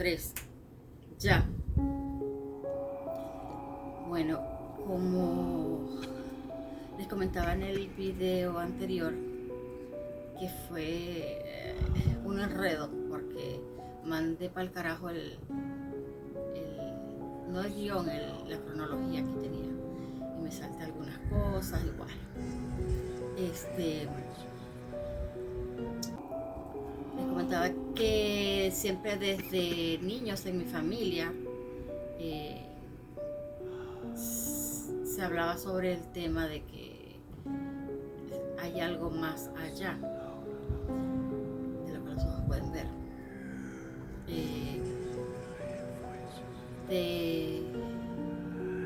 3. Ya. Bueno, como les comentaba en el video anterior, que fue un enredo, porque mandé para el carajo no el guión, la cronología que tenía, y me salté algunas cosas igual. Les comentaba que siempre desde niños en mi familia se hablaba sobre el tema de que hay algo más allá de lo que los ojos pueden ver.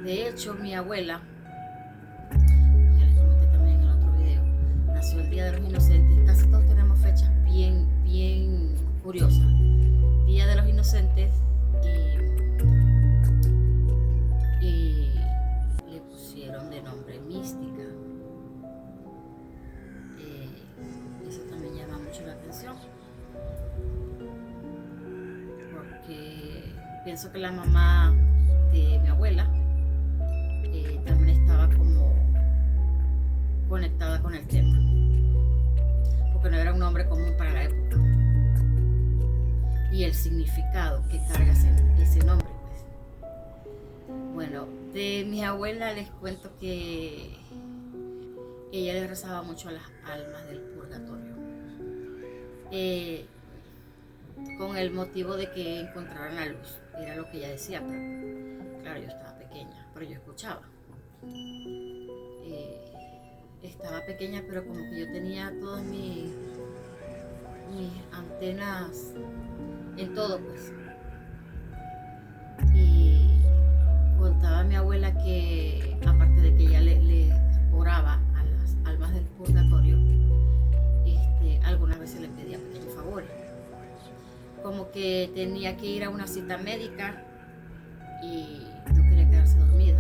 De hecho, mi abuela, ya les comenté también en otro video, nació el Día de los Inocentes. Casi todos tenemos fechas bien curiosas. Día de los Inocentes, y le pusieron de nombre Mística. Eso también llama mucho la atención, porque pienso que la mamá de mi abuela también estaba como conectada con el tema, porque no era un nombre común para la época, y el significado que carga ese nombre, pues. Bueno, de mi abuela les cuento que ella le rezaba mucho a las almas del purgatorio, con el motivo de que encontraran la luz. Era lo que ella decía, pero claro, yo estaba pequeña, pero yo escuchaba. Estaba pequeña, pero como que yo tenía todas mis antenas en todo, pues. Y contaba a mi abuela que, aparte de que ella le oraba a las almas del purgatorio, algunas veces le pedía pequeños favores, como que tenía que ir a una cita médica y no quería quedarse dormida,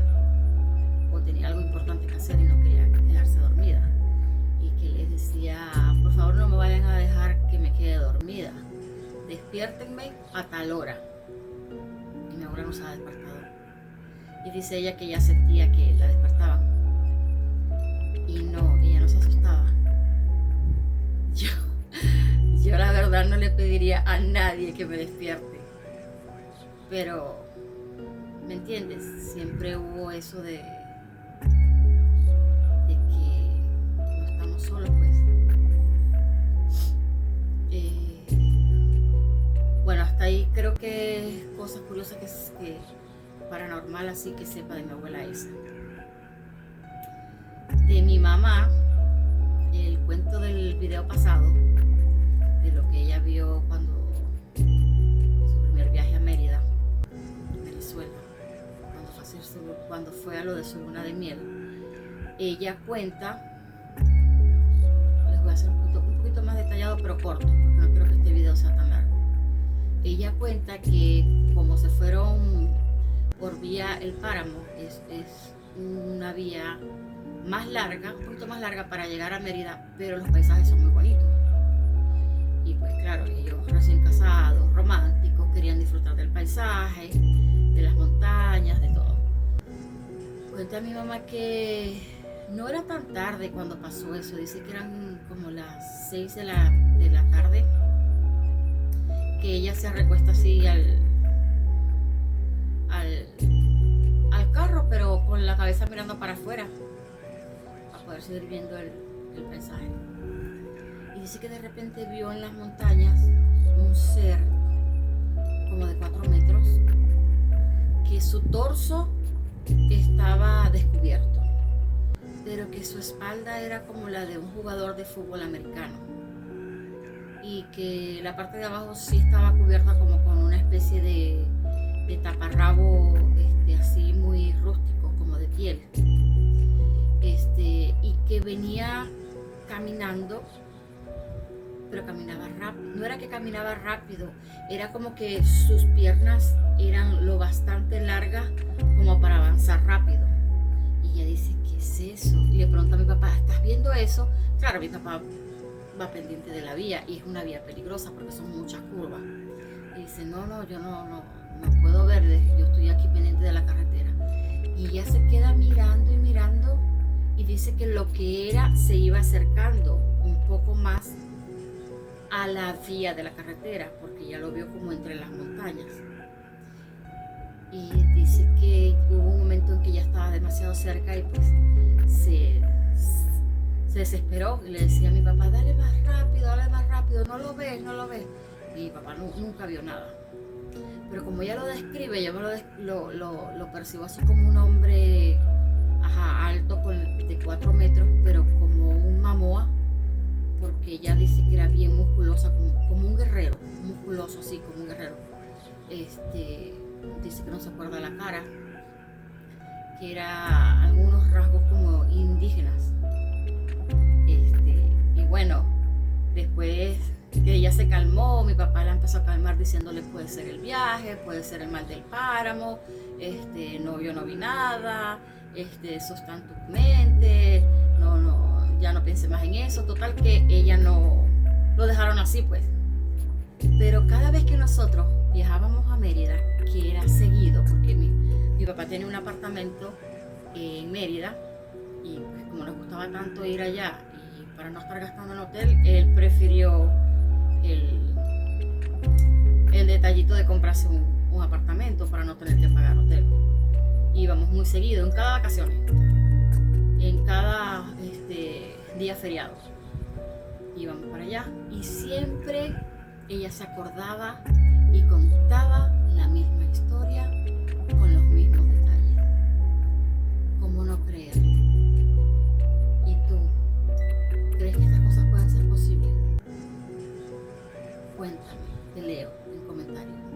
o tenía algo importante que hacer y no quería quedarse dormida, y que les decía: por favor, no me vayan a dejar que me quede dormida, despiértenme a tal hora. Y mi abuela no usaba despertador, y dice ella que ella sentía que la despertaban, y no, ella no se asustaba. Yo la verdad no le pediría a nadie que me despierte, pero ¿me entiendes? Siempre hubo eso de que no estamos solos, pues. Bueno, hasta ahí creo que cosas curiosas que paranormal así que sepa de mi abuela esa. De mi mamá, el cuento del video pasado, de lo que ella vio cuando su primer viaje a Mérida, Venezuela, cuando fue a lo de su luna de miel, ella cuenta, les voy a hacer un poquito más detallado pero corto, porque no quiero que este video sea tan largo. Ella cuenta que como se fueron por vía El Páramo, es una vía más larga, un poquito más larga para llegar a Mérida, pero los paisajes son muy bonitos. Y pues claro, ellos recién casados, románticos, querían disfrutar del paisaje, de las montañas, de todo. Cuenta mi mamá que no era tan tarde cuando pasó eso, dice que eran como las 6 de la tarde, que ella se recuesta así al carro, pero con la cabeza mirando para afuera, para poder seguir viendo el paisaje. Y dice que de repente vio en las montañas un ser como de 4 metros, que su torso estaba descubierto, pero que su espalda era como la de un jugador de fútbol americano, y que la parte de abajo sí estaba cubierta como con una especie de taparrabo así muy rústico, como de piel, y que venía caminando, pero caminaba rápido. No era que caminaba rápido, era como que sus piernas eran lo bastante largas como para avanzar rápido. Y ella dice: ¿qué es eso? Y le pregunta a mi papá: ¿estás viendo eso? Claro, mi papá va pendiente de la vía, y es una vía peligrosa porque son muchas curvas. Y dice, no, yo no puedo ver, yo estoy aquí pendiente de la carretera. Y ella se queda mirando y mirando y dice que lo que era se iba acercando un poco más a la vía de la carretera, porque ella lo vio como entre las montañas. Y dice que hubo un momento en que ya estaba demasiado cerca y pues se desesperó y le decía a mi papá, dale más rápido, no lo ves. Y mi papá nunca vio nada. Pero como ella lo describe, yo lo percibo así como un hombre alto de 4 metros, pero como un mamoa, porque ella dice que era bien musculosa, como un guerrero, musculoso así, como un guerrero. Dice que no se acuerda la cara, que era algunos rasgos como indígenas. Y bueno, después que ella se calmó, mi papá la empezó a calmar diciéndole puede ser el viaje, puede ser el mal del páramo, yo no vi nada, eso está en tu mente, ya no piense más en eso. Total que ella no, lo dejaron así pues. Pero cada vez que nosotros viajábamos a Mérida, que era seguido, porque mi papá tiene un apartamento en Mérida, y pues como nos gustaba tanto ir allá, y para no estar gastando en hotel, él prefirió el detallito de comprarse un apartamento para no tener que pagar hotel. Íbamos muy seguido, en cada vacaciones, en cada día feriado, íbamos para allá, y siempre ella se acordaba y contaba la misma historia con los mismos detalles. ¿Cómo no creer? ¿Y tú? ¿Crees que estas cosas pueden ser posibles? Cuéntame, te leo en comentarios.